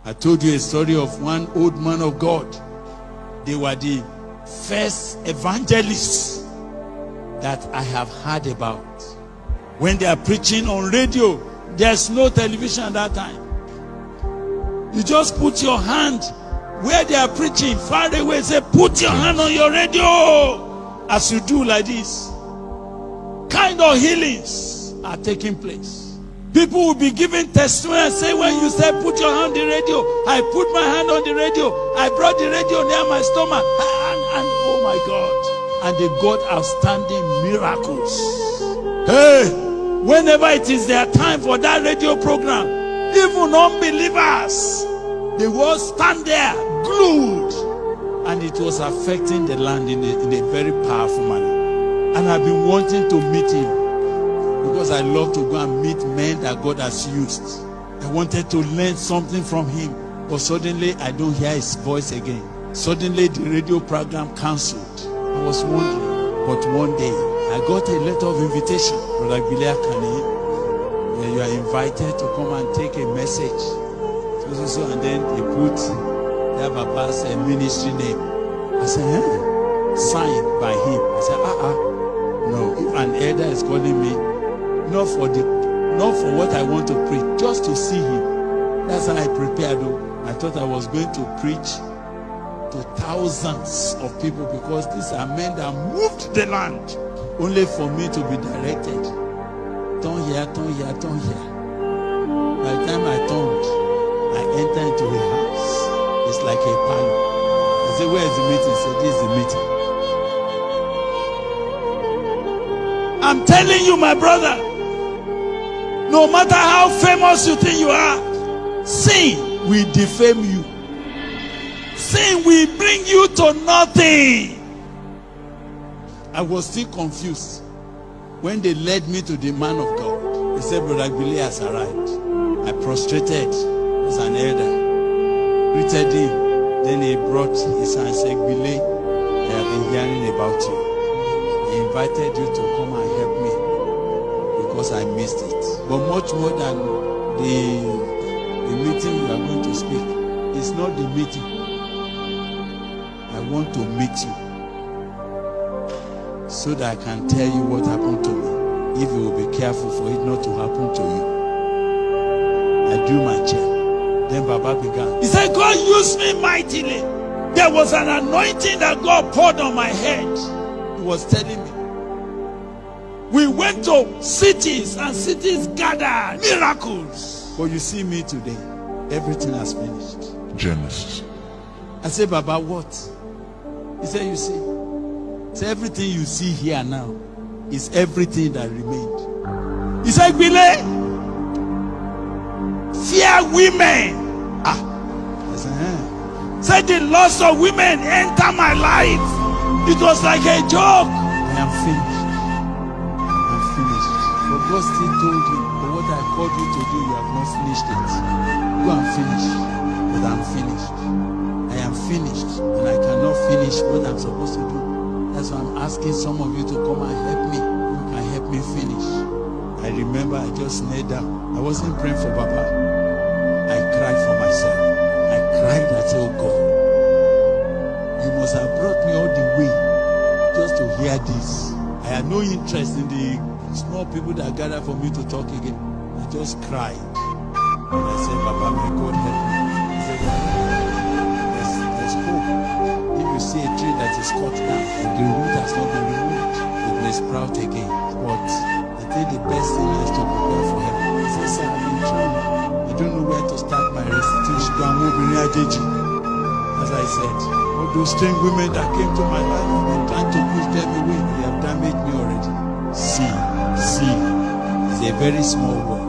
I told you a story of one old man of God. They were the first evangelists that I have heard about. When they are preaching on radio, there's no television at that time. You just put your hand where they are preaching, far away, say, put your hand on your radio. As you do like this, kind of healings are taking place. People will be giving testimony and say, when you say put your hand on the radio, I put my hand on the radio, I brought the radio near my stomach, and oh my God, and they got outstanding miracles. Hey, whenever it is their time for that radio program, even unbelievers, they will stand there glued, and it was affecting the land in a very powerful manner. And I've been wanting to meet him, because I love to go and meet men that God has used. I wanted to learn something from him, but suddenly I don't hear his voice again. Suddenly the radio program cancelled. I was wondering, but one day I got a letter of invitation. Brother GBILE, you are invited to come and take a message. So, and then they put their Baba's ministry name. I said, signed by him. I said, no, if an elder is calling me, not for what I want to preach, just to see him. That's how I prepared. I thought I was going to preach to thousands of people, because these are men that moved the land, only for me to be directed. Turn here, turn here, turn here. By the time I turned, I entered into a house. It's like a parlor. I said, where is the meeting? He said, this is the meeting. I'm telling you, my brother, no matter how famous you think you are, sin will defame you. Sin will bring you to nothing. I was still confused when they led me to the man of God. He said, Brother GBILE has arrived. I prostrated as an elder, greeted him. Then he brought his hand and said, GBILE, I have been hearing about you. He invited you to come and help me, because I missed it. But much more than the meeting you are going to speak, it's not the meeting. I want to meet you so that I can tell you what happened to me, if you will be careful for it not to happen to you. I drew my chair. Then Baba began. He said, God used me mightily. There was an anointing that God poured on my head. He was telling me. We went to cities, and cities gathered miracles. But you see me today, everything has finished. Genesis. I said, Baba, what? He said, you see. He said, everything you see here now is everything that remained. He said, GBILE, fear women. I said, Said the loss of women enter my life. It was like a joke. I am finished. But God still told him, but what I called you to do, you have not finished it. Go and finish. But I'm finished. I am finished. And I cannot finish what I'm supposed to do. That's why I'm asking some of you to come and help me. And help me finish. I remember I just knelt down. I wasn't praying for Baba. I cried for myself. I cried. I said, oh God, you must have brought me all the way just to hear this. I had no interest in the small people that gather for me to talk again. I just cried. And I said, Baba, may God help me. He said, there's hope. If you see a tree that is cut down and the root has not been removed, it may sprout again. But I think the best thing is to prepare for heaven. He said, sir, I've been trying. I don't know where to start my restitution. As I said, all those strange women that came to my life, I've been trying to push them away. They have damaged me already. See, it's a very small word.